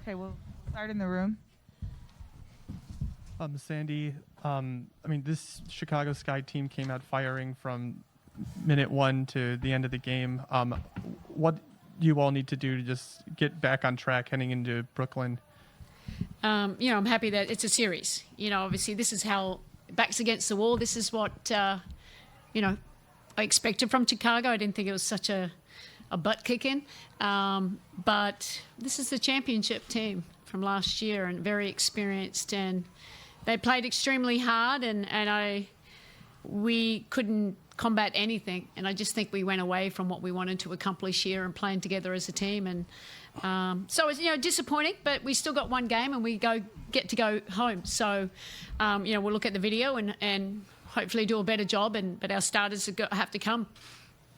Okay, we'll start in the room. Sandy, this Chicago Sky team came out firing from minute 1 to the end of the game. What do you all need to do to just get back on track heading into Brooklyn? I'm happy that it's a series. Obviously this is how backs against the wall. This is what, I expected from Chicago. I didn't think it was such a butt kicking. But this is the championship team from last year and very experienced, and they played extremely hard and we couldn't combat anything. And I just think we went away from what we wanted to accomplish here and playing together as a team. And so it's disappointing, but we still got one game and we get to go home. So we'll look at the video and hopefully do a better job. But our starters have to come.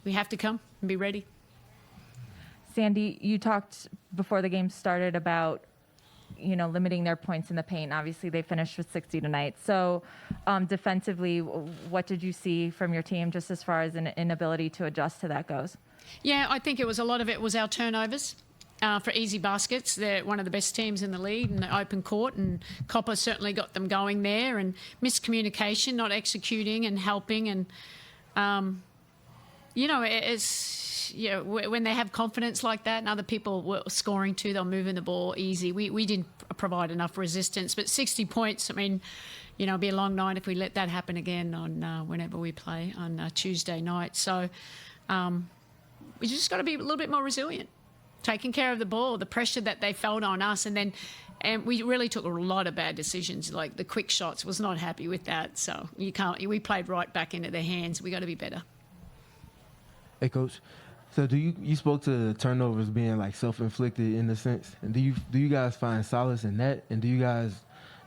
We have to come and be ready. Sandy, you talked before the game started about limiting their points in the paint. Obviously, they finished with 60 tonight. So defensively, what did you see from your team just as far as an inability to adjust to that goes? Yeah, I think a lot of it was our turnovers for easy baskets. They're one of the best teams in the league in the open court, and Copper certainly got them going there, and miscommunication, not executing and helping. And, when they have confidence like that and other people were scoring too, they're moving the ball easy. We didn't provide enough resistance. But 60 points, it'll be a long night if we let that happen again on whenever we play on Tuesday night. So we just got to be a little bit more resilient, taking care of the ball, the pressure that they felt on us. And we really took a lot of bad decisions, like the quick shots. Was not happy with that. So we played right back into their hands. We got to be better. Hey, Coach. So you spoke to turnovers being like self-inflicted in a sense, and do you guys find solace in that, and do you guys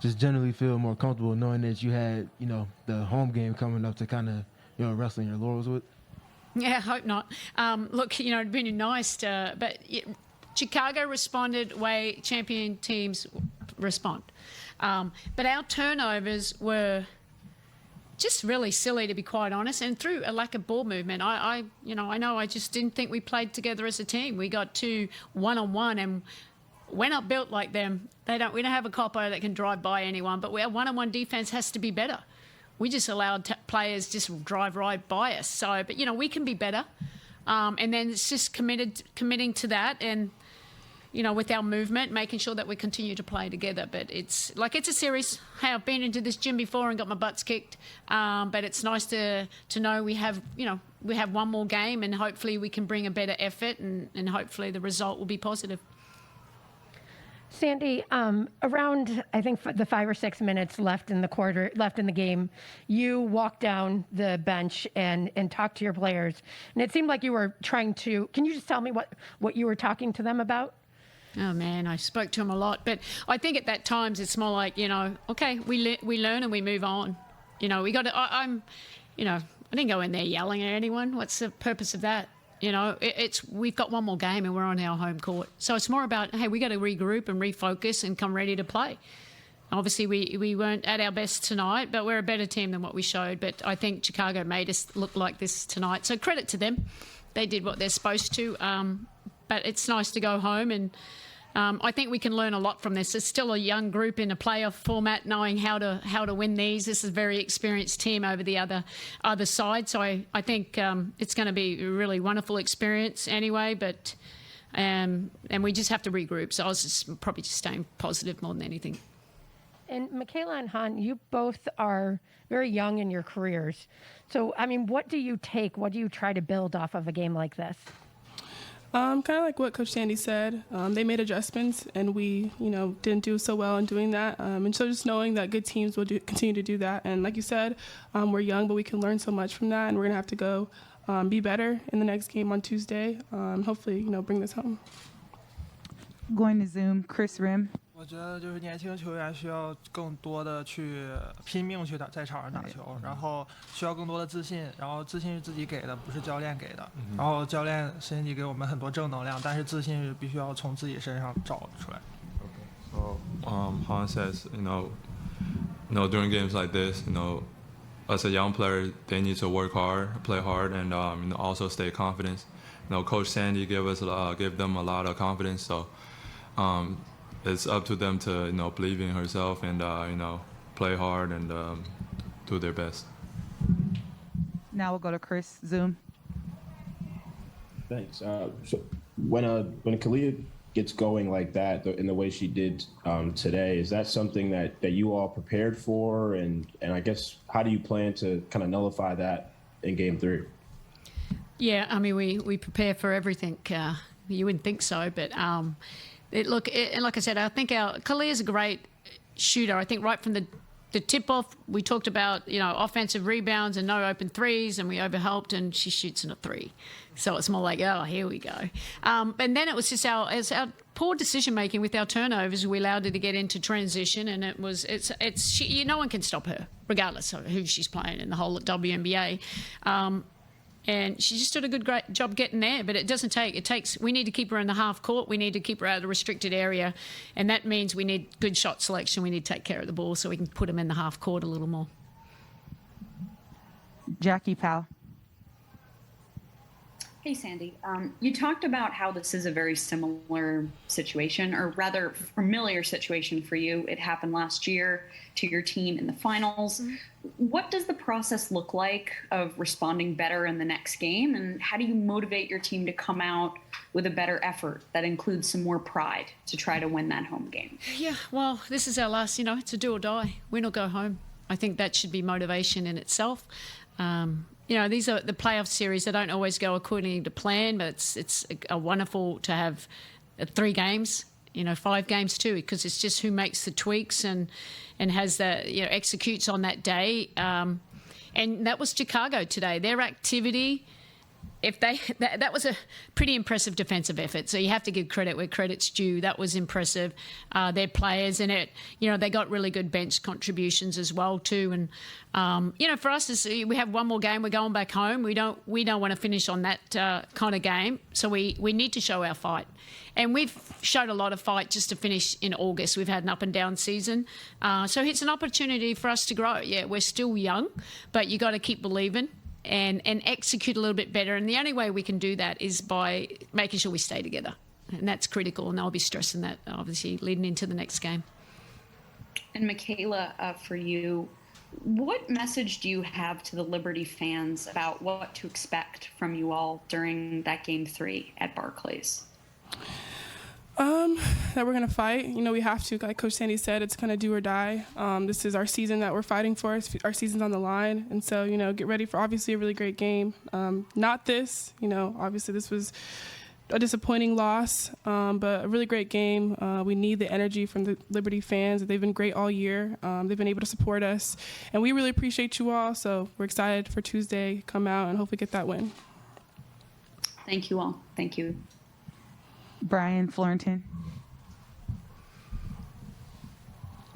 just generally feel more comfortable knowing that you had the home game coming up to kind of wrestling your laurels with? Yeah, I hope not. Look, it'd been nice but Chicago responded the way champion teams respond, but our turnovers were just really silly, to be quite honest, and through a lack of ball movement. I just didn't think we played together as a team. We got too one-on-one, and we're not built like them. We don't have a Copper that can drive by anyone, but our one-on-one defense has to be better. We just allowed players just drive right by us. So, but we can be better, and then it's just committing to that, and with our movement, making sure that we continue to play together. But it's a series. Hey, I've been into this gym before and got my butts kicked. But it's nice to know we have one more game, and hopefully we can bring a better effort, and hopefully the result will be positive. Sandy, around I think the 5 or 6 minutes left in the game, you walked down the bench and talked to your players, and it seemed like you were trying to. Can you just tell me what you were talking to them about? Oh man, I spoke to him a lot, but I think at that times it's more like okay, we learn and we move on. We got to. I didn't go in there yelling at anyone. What's the purpose of that? We've got one more game and we're on our home court, so it's more about hey, we got to regroup and refocus and come ready to play. Obviously, we weren't at our best tonight, but we're a better team than what we showed. But I think Chicago made us look like this tonight, so credit to them. They did what they're supposed to. But it's nice to go home, and I think we can learn a lot from this. It's still a young group in a playoff format, knowing how to win these. This is a very experienced team over the other side, so I think it's going to be a really wonderful experience anyway. But and we just have to regroup. So I was probably just staying positive more than anything. And Michaela and Han, you both are very young in your careers. So what do you take? What do you try to build off of a game like this? Kind of like what Coach Sandy said. They made adjustments, and we, didn't do so well in doing that. And so just knowing that good teams will continue to do that. And like you said, we're young, but we can learn so much from that, and we're going to have to go be better in the next game on Tuesday. Hopefully, bring this home. Going to Zoom, Chris Rim. 我觉得就是年轻球员需要更多的去拼命去在场上打球，然后需要更多的自信，然后自信是自己给的，不是教练给的。然后教练身体给我们很多正能量，但是自信是必须要从自己身上找出来。So Han says, during games like this, as a young player, they need to work hard, play hard, and also stay confident. Coach Sandy gave them a lot of confidence. So it's up to them to believe in herself and play hard and do their best. Now we'll go to Chris, Zoom. Thanks. So when Kalia gets going like that in the way she did today, is that something that you all prepared for? And I guess how do you plan to kind of nullify that in Game 3? Yeah, I mean, we prepare for everything. You wouldn't think so, but and like I said, I think Kalia's a great shooter. I think right from the tip-off, we talked about, offensive rebounds and no open threes, and we overhelped, and she shoots in a three. So it's more like, oh, here we go. And then it was just our poor decision-making with our turnovers. We allowed her to get into transition, and no one can stop her, regardless of who she's playing in the whole WNBA. And she just did a great job getting there, but we need to keep her in the half court. We need to keep her out of the restricted area. And that means we need good shot selection. We need to take care of the ball so we can put them in the half court a little more. Jackie Powell. Hey, Sandy. You talked about how this is a very similar situation, or rather familiar situation for you. It happened last year to your team in the finals. Mm-hmm. What does the process look like of responding better in the next game? And how do you motivate your team to come out with a better effort that includes some more pride to try to win that home game? Yeah, well, this is our last, it's a do or die, win or go home. I think that should be motivation in itself. These are the playoff series. They don't always go according to plan, but it's a wonderful to have 3 games, 5 games too, because it's just who makes the tweaks and has executes on that day. And that was Chicago today. Their activity, that was a pretty impressive defensive effort. So you have to give credit where credit's due. That was impressive. Their players in it, they got really good bench contributions as well too. And for us, we have one more game. We're going back home. We don't want to finish on that kind of game. So we need to show our fight. And we've showed a lot of fight just to finish in August. We've had an up and down season. So it's an opportunity for us to grow. Yeah, we're still young, but you got to keep believing and execute a little bit better. And the only way we can do that is by making sure we stay together. And that's critical. And I'll be stressing that, obviously, leading into the next game. And Michaela, for you, what message do you have to the Liberty fans about what to expect from you all during that Game 3 at Barclays? That we're going to fight. We have to. Like Coach Sandy said, it's going to do or die. This is our season that we're fighting for. Our season's on the line. And so, get ready for obviously a really great game. Not this, obviously this was a disappointing loss, but a really great game. We need the energy from the Liberty fans. They've been great all year. They've been able to support us. And we really appreciate you all. So we're excited for Tuesday. Come out and hopefully get that win. Thank you all. Thank you. Brian Florentin.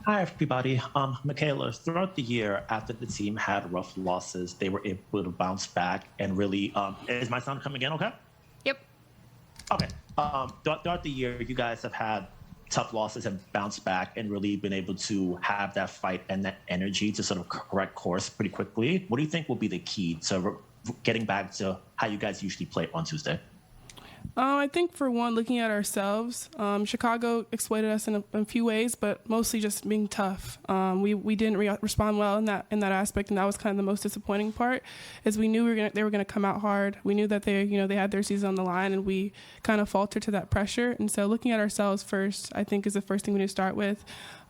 Hi, everybody. Michaela, throughout the year, after the team had rough losses, they were able to bounce back and really is my sound coming in okay? Yep. Okay. Throughout the year, you guys have had tough losses and bounced back and really been able to have that fight and that energy to sort of correct course pretty quickly. What do you think will be the key to getting back to how you guys usually play on Tuesday? I think for one, looking at ourselves, Chicago exploited us in a few ways, but mostly just being tough. We didn't respond well in that aspect, and that was kind of the most disappointing part. Is we knew they were gonna come out hard. We knew that they had their season on the line, and we kind of faltered to that pressure. And so looking at ourselves first, I think is the first thing we need to start with.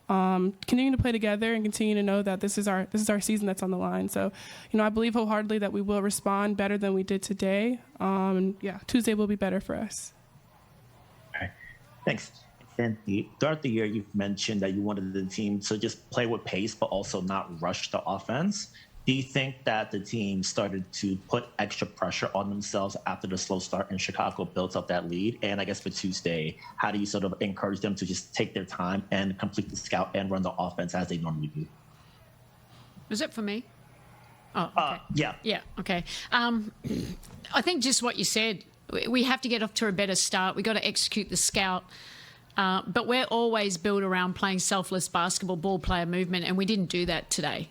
Continuing to play together and continue to know that this is our season that's on the line. So, I believe wholeheartedly that we will respond better than we did today. Tuesday will be better for us. All right. Thanks. Sandy, throughout the year, you've mentioned that you wanted the team to just play with pace, but also not rush the offense. Do you think that the team started to put extra pressure on themselves after the slow start and Chicago built up that lead? And I guess for Tuesday, how do you sort of encourage them to just take their time and complete the scout and run the offense as they normally do? Was it for me? Oh, okay. Yeah. Yeah, okay. I think just what you said, we have to get off to a better start. We got to execute the scout. But we're always built around playing selfless basketball, ball player movement, and we didn't do that today.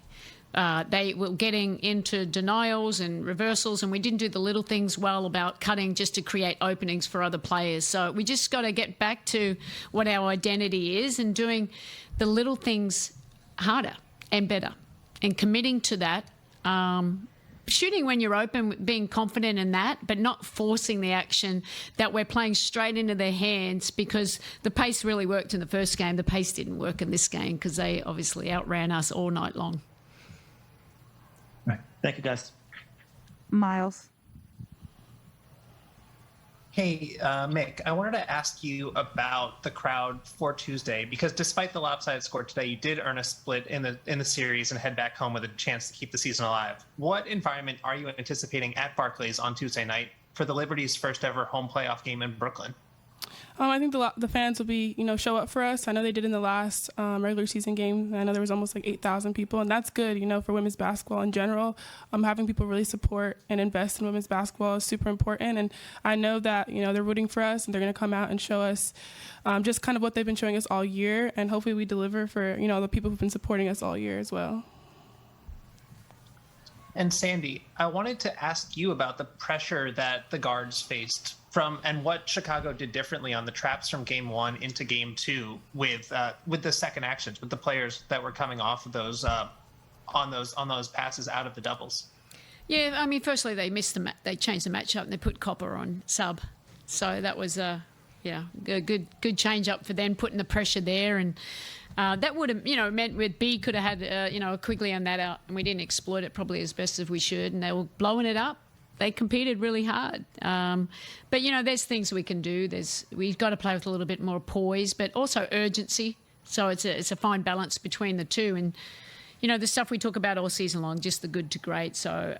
They were getting into denials and reversals, and we didn't do the little things well about cutting just to create openings for other players. So we just got to get back to what our identity is and doing the little things harder and better and committing to that. Shooting when you're open, being confident in that, but not forcing the action that we're playing straight into their hands, because the pace really worked in the first game. The pace didn't work in this game because they obviously outran us all night long. Right. Thank you, guys. Miles. Hey, Mick, I wanted to ask you about the crowd for Tuesday, because despite the lopsided score today, you did earn a split in the series and head back home with a chance to keep the season alive. What environment are you anticipating at Barclays on Tuesday night for the Liberty's first ever home playoff game in Brooklyn? I think the fans will be, show up for us. I know they did in the last regular season game. I know there was almost like 8,000 people, and that's good, for women's basketball in general. Having people really support and invest in women's basketball is super important, and I know that, they're rooting for us, and they're going to come out and show us just kind of what they've been showing us all year, and hopefully we deliver for, the people who've been supporting us all year as well. And Sandy, I wanted to ask you about the pressure that the guards faced and what Chicago did differently on the traps from game 1 into game 2 with the second actions, with the players that were coming off of those on those passes out of the doubles. Yeah, I mean, firstly they they changed the matchup and they put Copper on sub, so that was a good change up for them, putting the pressure there, and that would have meant with B could have had Quigley on that out, and we didn't exploit it probably as best as we should, and they were blowing it up. They competed really hard. But, there's things we can do. We've got to play with a little bit more poise, but also urgency. So it's a fine balance between the two. And, the stuff we talk about all season long, just the good to great. So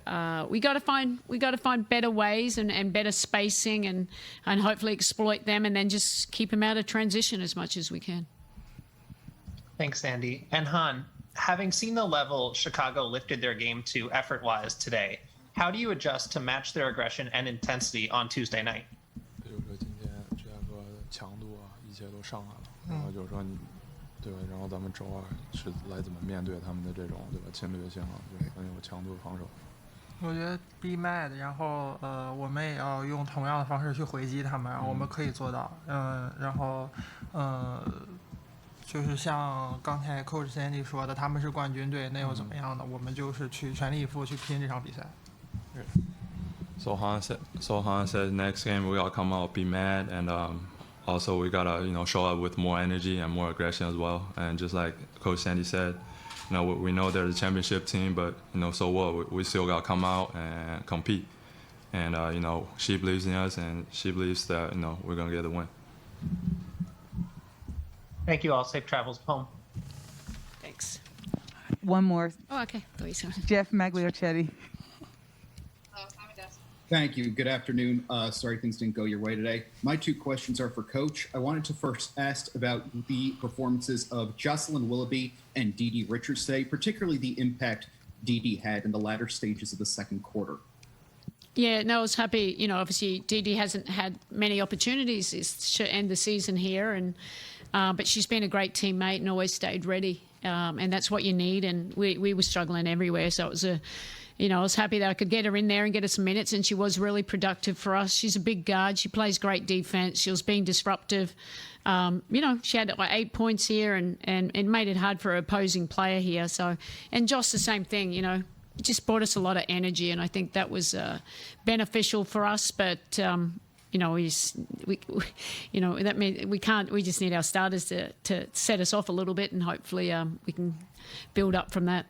we got to find better ways and better spacing and hopefully exploit them, and then just keep them out of transition as much as we can. Thanks, Sandy. And Han, having seen the level Chicago lifted their game to effort-wise today, how do you adjust to match their aggression and intensity on Tuesday night? 就是说今天这个强度啊，一切都上来了，然后就是说对吧？然后咱们周二是来怎么面对他们的这种对吧侵略性啊，就是很有强度的防守。我觉得 be mad， 然后我们也要用同样的方式去回击他们，然后我们可以做到，然后就是像刚才 Coach Sandy 说的，他们是冠军队，那又怎么样呢？我们就是去全力以赴去拼这场比赛。So Han said next game we gotta come out, be mad, and also we gotta show up with more energy and more aggression as well. And just like Coach Sandy said, we know they're the championship team, but so what? We still gotta come out and compete. And she believes in us, and she believes that we're gonna get the win. Thank you all. Safe travels home. Thanks. One more. Oh, okay. Jeff Magliochetti. Thank you. Good afternoon. Sorry things didn't go your way today. My two questions are for Coach. I wanted to first ask about the performances of Jocelyn Willoughby and Dee Dee Richards today, particularly the impact Dee Dee had in the latter stages of the second quarter. Yeah, no, I was happy. Obviously Dee Dee hasn't had many opportunities to end the season here, and but she's been a great teammate and always stayed ready, and that's what you need. And we were struggling everywhere, so it was I was happy that I could get her in there and get her some minutes, and she was really productive for us. She's a big guard. She plays great defense. She was being disruptive. She had 8 points here, and it made it hard for an opposing player here. So, and Josh, the same thing, it just brought us a lot of energy, and I think that was beneficial for us. But, that means we just need our starters to set us off a little bit, and hopefully we can build up from that.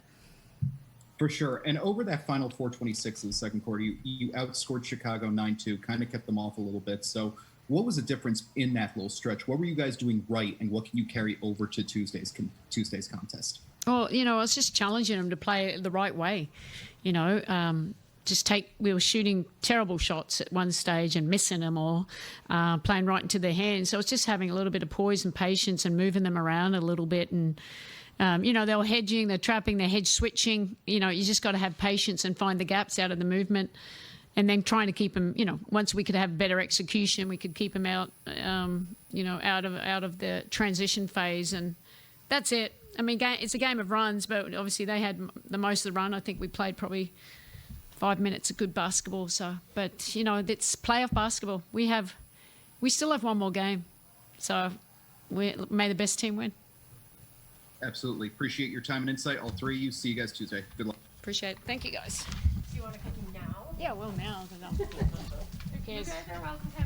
For sure. And over that final 4:26 of the second quarter, you outscored Chicago 9-2, kind of kept them off a little bit. So what was the difference in that little stretch? What were you guys doing right, and what can you carry over to Tuesday's contest? Well, I was just challenging them to play the right way. We were shooting terrible shots at one stage and missing them, or playing right into their hands. So it's just having a little bit of poise and patience and moving them around a little bit. And they were hedging, they're trapping, they're hedge switching. You just got to have patience and find the gaps out of the movement, and then trying to keep them, once we could have better execution, we could keep them out, out of the transition phase. And that's it. I mean, it's a game of runs, but obviously they had the most of the run. I think we played probably 5 minutes of good basketball. So, but you know, it's playoff basketball. We still have one more game, so may the best team win. Absolutely. Appreciate your time and insight, all three of you. See you guys Tuesday. Good luck. Appreciate it. Thank you, guys. Do you want to continue now? Yeah, well now because who cares? You guys are welcome to